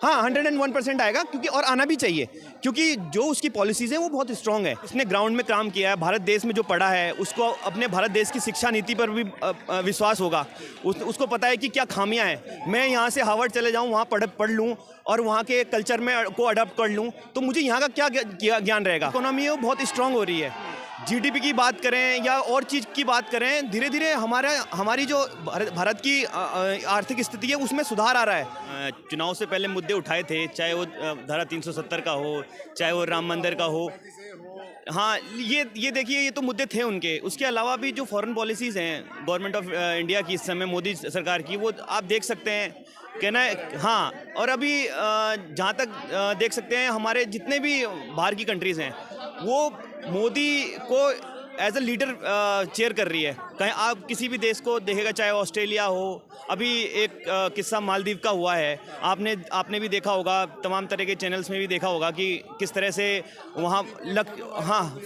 हाँ 101% आएगा, क्योंकि और आना भी चाहिए, क्योंकि जो उसकी पॉलिसीज़ हैं वो बहुत स्ट्रॉन्ग है। उसने ग्राउंड में काम किया है, भारत देश में जो पढ़ा है उसको अपने भारत देश की शिक्षा नीति पर भी विश्वास होगा। उसको पता है कि क्या खामियां हैं। मैं यहाँ से हार्वर्ड चले जाऊँ, वहाँ पढ़ लूँ और वहाँ के कल्चर में को अडॉप्ट कर लूँ, तो मुझे यहाँ का क्या ज्ञान रहेगा। इकोनॉमी वो बहुत स्ट्रॉन्ग हो रही है। जीडीपी की बात करें या और चीज़ की बात करें, धीरे धीरे हमारी जो भारत की आर्थिक स्थिति है उसमें सुधार आ रहा है। चुनाव से पहले मुद्दे उठाए थे, चाहे वो धारा 370 का हो, चाहे वो राम मंदिर का हो। हाँ, ये देखिए, ये तो मुद्दे थे उनके। उसके अलावा भी जो फॉरेन पॉलिसीज़ हैं गवर्नमेंट ऑफ इंडिया की इस समय, मोदी सरकार की, वो आप देख सकते हैं कहना है। हाँ, और अभी जहाँ तक देख सकते हैं, हमारे जितने भी बाहर की कंट्रीज़ हैं वो मोदी को एज अ लीडर चेयर कर रही है। कहीं आप किसी भी देश को देखेगा, चाहे ऑस्ट्रेलिया हो, अभी एक किस्सा मालदीव का हुआ है, आपने भी देखा होगा, तमाम तरह के चैनल्स में भी देखा होगा कि किस तरह से वहाँ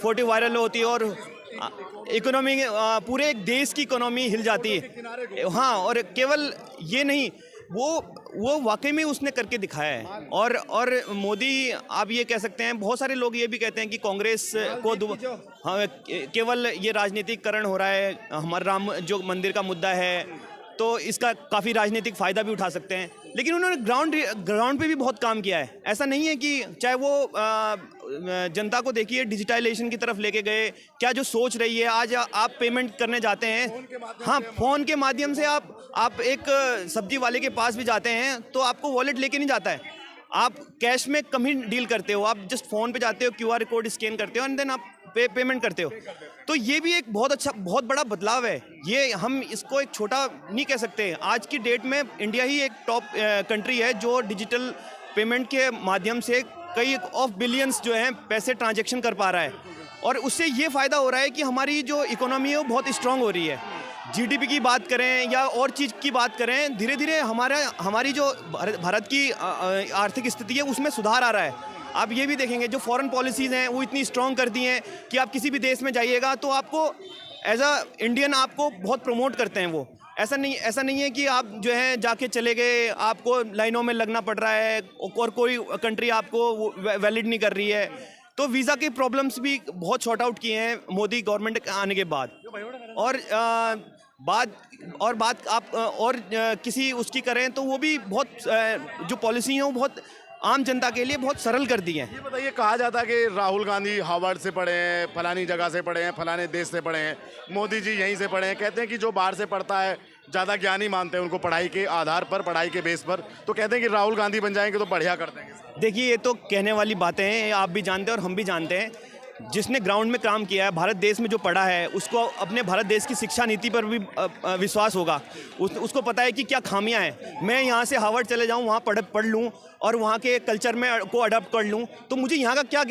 फोटो वायरल होती है और इकोनॉमी, पूरे एक देश की इकोनॉमी हिल जाती है। हाँ, और केवल ये नहीं, वो वाकई में उसने करके दिखाया है। और मोदी, आप ये कह सकते हैं, बहुत सारे लोग ये भी कहते हैं कि कांग्रेस को हाँ, केवल ये राजनीतिकरण हो रहा है। हमारा राम जो मंदिर का मुद्दा है, तो इसका काफ़ी राजनीतिक फ़ायदा भी उठा सकते हैं, लेकिन उन्होंने ग्राउंड पे भी बहुत काम किया है। ऐसा नहीं है कि चाहे वो जनता को देखिए डिजिटलाइजेशन की तरफ लेके गए, क्या जो सोच रही है, आज आप पेमेंट करने जाते हैं, हाँ, फ़ोन के माध्यम से आप एक सब्जी वाले के पास भी जाते हैं तो आपको वॉलेट लेके नहीं जाता है, आप कैश में कम ही डील करते हो, आप जस्ट फ़ोन पे जाते हो, QR कोड स्कैन करते हो एंड देन आप पेमेंट करते हो। तो ये भी एक बहुत बड़ा बदलाव है। ये हम इसको एक छोटा नहीं कह सकते। आज की डेट में इंडिया ही एक टॉप कंट्री है जो डिजिटल पेमेंट के माध्यम से कई ऑफ बिलियंस जो हैं पैसे ट्रांजैक्शन कर पा रहा है, और उससे ये फ़ायदा हो रहा है कि हमारी जो इकोनॉमी है वो बहुत स्ट्रॉन्ग हो रही है। जीडीपी की बात करें या और चीज़ की बात करें, धीरे धीरे हमारी जो भारत की आर्थिक स्थिति है उसमें सुधार आ रहा है। आप ये भी देखेंगे, जो फॉरेन पॉलिसीज़ हैं वो इतनी स्ट्रॉन्ग कर दी हैं कि आप किसी भी देश में जाइएगा तो आपको एज अ इंडियन आपको बहुत प्रमोट करते हैं वो। ऐसा नहीं है कि आप जो है जाके चले गए, आपको लाइनों में लगना पड़ रहा है और कोई कंट्री आपको वैलिड नहीं कर रही है। तो वीज़ा के प्रॉब्लम्स भी बहुत शॉर्ट आउट किए हैं मोदी गवर्नमेंट आने के बाद। और बात आप और किसी उसकी करें तो वो भी बहुत जो पॉलिसी हैं वो बहुत आम जनता के लिए बहुत सरल कर दी है। ये बताइए, कहा जाता है कि राहुल गांधी हार्वर्ड से पढ़े हैं, फलानी जगह से पढ़े हैं, फलाने देश से पढ़े हैं, मोदी जी यहीं से पढ़े हैं। कहते हैं कि जो बाहर से पढ़ता है ज़्यादा ज्ञानी मानते हैं उनको, पढ़ाई के आधार पर, पढ़ाई के बेस पर। तो कहते हैं कि राहुल गांधी बन जाएंगे तो बढ़िया कर देंगे। देखिए, ये तो कहने वाली बातें हैं, आप भी जानते हैं और हम भी जानते हैं। जिसने ग्राउंड में काम किया है, भारत देश में जो पढ़ा है, उसको अपने भारत देश की शिक्षा नीति पर भी विश्वास होगा। उसको पता है कि क्या खामियां हैं। मैं यहाँ से हार्वर्ड चले जाऊँ, वहाँ पढ़ लूँ और वहाँ के कल्चर में को अडॉप्ट कर लूँ, तो मुझे यहाँ का क्या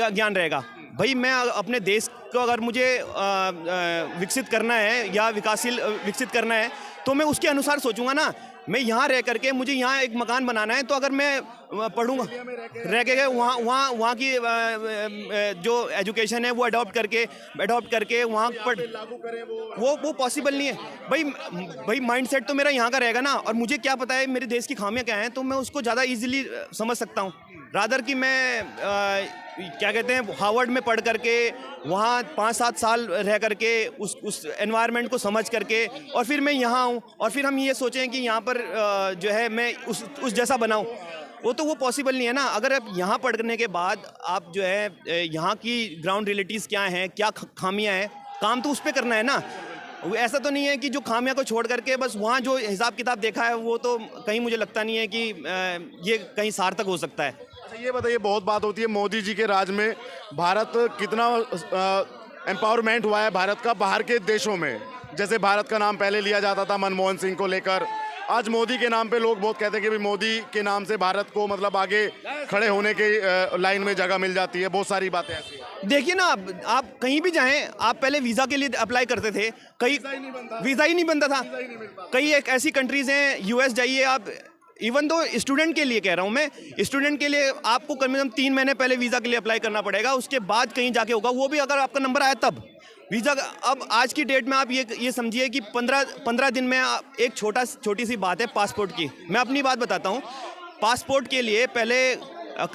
ज्ञान रहेगा। भाई, मैं अपने देश को अगर मुझे विकसित करना है या विकसित करना है तो मैं उसके अनुसार सोचूंगा ना। मैं यहाँ रह करके, मुझे यहाँ एक मकान बनाना है, तो अगर मैं पढ़ूंगा रह के वहाँ की जो एजुकेशन है वो अडॉप्ट करके वहाँ पर लागू करें वो पॉसिबल नहीं है। भाई माइंडसेट तो मेरा यहाँ का रहेगा ना, और मुझे क्या पता है मेरे देश की खामियां क्या हैं, तो मैं उसको ज़्यादा इजीली समझ सकता हूँ, रादर कि मैं क्या कहते हैं हार्वर्ड में पढ़ करके वहाँ 5-7 साल रह करके उस एनवायरनमेंट को समझ करके और फिर मैं यहाँ आऊँ और फिर हम ये सोचें कि यहाँ पर जो है मैं उस जैसा बनाऊँ, वो पॉसिबल नहीं है ना। अगर आप यहाँ पढ़ने के बाद आप जो है यहाँ की ग्राउंड रियलिटीज़ क्या हैं, क्या खामियाँ हैं, काम तो उस पर करना है ना। ऐसा तो नहीं है कि जो खामियां को छोड़ करके बस वहाँ जो हिसाब किताब देखा है वो तो कहीं मुझे लगता नहीं है कि ये कहीं सार्थक हो सकता है। अच्छा, ये बताइए, बहुत बात होती है मोदी जी के राज में भारत कितना एम्पावरमेंट हुआ है भारत का बाहर के देशों में। जैसे भारत का नाम पहले लिया जाता था मनमोहन सिंह को लेकर, आज मोदी के नाम पे लोग बहुत कहते हैं कि भाई मोदी के नाम से भारत को मतलब आगे खड़े होने के लाइन में जगह मिल जाती है। बहुत सारी बातें ऐसी हैं। देखिए ना, आप कहीं भी जाएं, आप पहले वीज़ा के लिए अप्लाई करते थे, कई वीज़ा ही नहीं बनता था। कई एक ऐसी कंट्रीज़ हैं, US जाइए आप, इवन दो स्टूडेंट के लिए कह रहा हूँ मैं, स्टूडेंट के लिए आपको कम से कम 3 महीने पहले वीज़ा के लिए अप्लाई करना पड़ेगा, उसके बाद कहीं जाके होगा, वो भी अगर आपका नंबर आया तब वीज़ा। अब आज की डेट में आप ये समझिए कि 15 दिन में एक छोटी सी बात है पासपोर्ट की। मैं अपनी बात बताता हूँ, पासपोर्ट के लिए पहले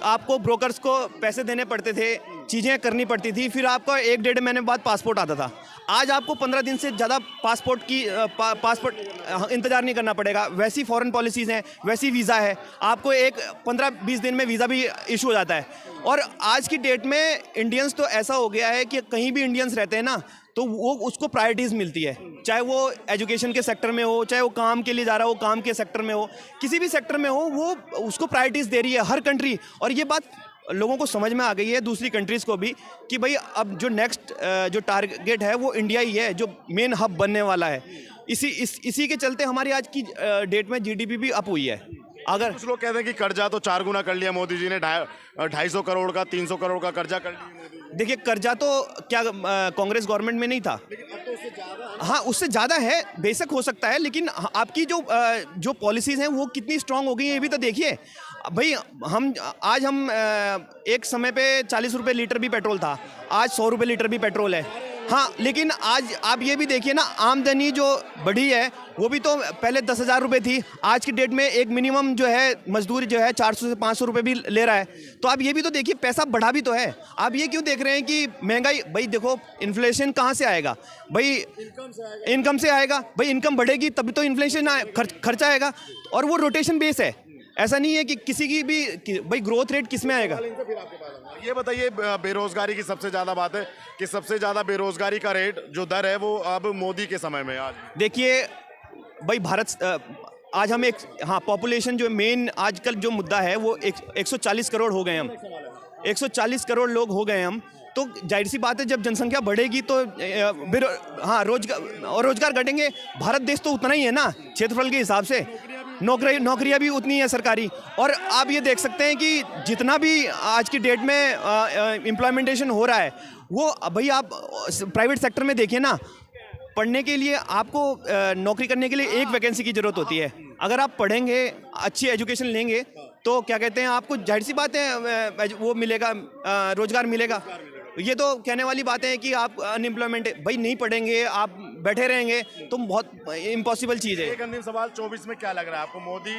आपको ब्रोकर्स को पैसे देने पड़ते थे, चीज़ें करनी पड़ती थी, फिर आपको 1-1.5 महीने बाद पासपोर्ट आता था। आज आपको 15 दिन से ज़्यादा पासपोर्ट इंतज़ार नहीं करना पड़ेगा। वैसी फॉरेन पॉलिसीज़ हैं, वैसी वीज़ा है, आपको एक 15-20 दिन में वीज़ा भी इशू हो जाता है। और आज की डेट में इंडियंस तो ऐसा हो गया है कि कहीं भी इंडियंस रहते हैं ना, तो वो उसको प्रायोरिटीज़ मिलती है, चाहे वो एजुकेशन के सेक्टर में हो, चाहे वो काम के लिए जा रहा हो, काम के सेक्टर में हो, किसी भी सेक्टर में हो, वो उसको प्रायोरिटीज़ दे रही है हर कंट्री। और ये बात लोगों को समझ में आ गई है, दूसरी कंट्रीज़ को भी, कि भाई अब जो नेक्स्ट जो टारगेट है वो इंडिया ही है, जो मेन हब बनने वाला है। इसी के चलते हमारी आज की डेट में जीडीपी भी अप हुई है। अगर कुछ लोग कहते हैं कि कर्जा तो 4 गुना कर लिया मोदी जी ने, 250 करोड़ का, 300 करोड़ का कर्जा कर लिया। देखिए, कर्जा तो क्या कांग्रेस गवर्नमेंट में नहीं था, हाँ उससे ज़्यादा है, बेशक हो सकता है, लेकिन आपकी जो पॉलिसीज़ हैं वो कितनी स्ट्रांग हो गई हैं ये भी तो देखिए। भाई आज हम एक समय पे 40 रुपये लीटर भी पेट्रोल था, आज 100 रुपये लीटर भी पेट्रोल है। हाँ, लेकिन आज आप ये भी देखिए ना, आमदनी जो बढ़ी है वो भी तो पहले 10,000 रुपये थी, आज की डेट में एक मिनिमम जो है मजदूर जो है 400 से 500 रुपये भी ले रहा है। तो आप ये भी तो देखिए, पैसा बढ़ा भी तो है। आप ये क्यों देख रहे हैं कि महंगाई? भाई देखो, इन्फ्लेशन कहाँ से आएगा भाई? इनकम से आएगा भाई। इनकम बढ़ेगी तभी तो इन्फ्लेशन खर्चा आएगा, और वो रोटेशन बेस है। ऐसा नहीं है कि किसी की भी भाई ग्रोथ रेट किस में आएगा। ये बताइए, बेरोजगारी की सबसे ज़्यादा बात है कि सबसे ज़्यादा बेरोजगारी का रेट जो दर है वो अब मोदी के समय में आज देखिए भाई, आज हम पॉपुलेशन जो मेन आजकल जो मुद्दा है वो 140 करोड़ हो गए हम, 140 करोड़ लोग हो गए हम। तो जाहिर सी बात है, जब जनसंख्या बढ़ेगी तो रोजगार घटेंगे। भारत देश तो उतना ही है ना क्षेत्रफल के हिसाब से, नौकरियां भी उतनी है सरकारी। और आप ये देख सकते हैं कि जितना भी आज की डेट में इम्प्लीमेंटेशन हो रहा है वो भाई आप प्राइवेट सेक्टर में देखिए ना, पढ़ने के लिए आपको नौकरी करने के लिए एक वैकेंसी की ज़रूरत होती है। अगर आप पढ़ेंगे, अच्छी एजुकेशन लेंगे, तो क्या कहते हैं, आपको जाहिर सी बात है वो मिलेगा, रोजगार मिलेगा। ये तो कहने वाली बातें हैं कि आप अनएम्प्लॉयमेंट भाई नहीं पढ़ेंगे, आप बैठे रहेंगे तो बहुत इम्पॉसिबल चीज़ है। एक अंतिम सवाल, 24 में क्या लग रहा है आपको? मोदी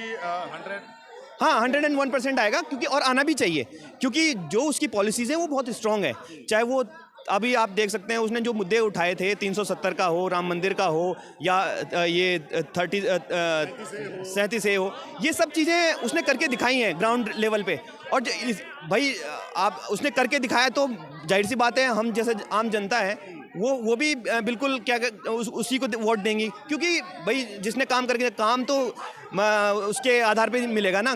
101% आएगा, क्योंकि और आना भी चाहिए, क्योंकि जो उसकी पॉलिसीज़ हैं वो बहुत स्ट्रॉन्ग है। चाहे वो अभी आप देख सकते हैं, उसने जो मुद्दे उठाए थे, 370 का हो, राम मंदिर का हो, या ये 37 से हो, ये सब चीज़ें उसने करके दिखाई हैं ग्राउंड लेवल पे। और भाई आप उसने करके दिखाया तो जाहिर सी बात है, हम जैसे आम जनता है वो भी बिल्कुल उसी को वोट देंगी, क्योंकि भाई जिसने काम करके, काम तो उसके आधार पे मिलेगा ना।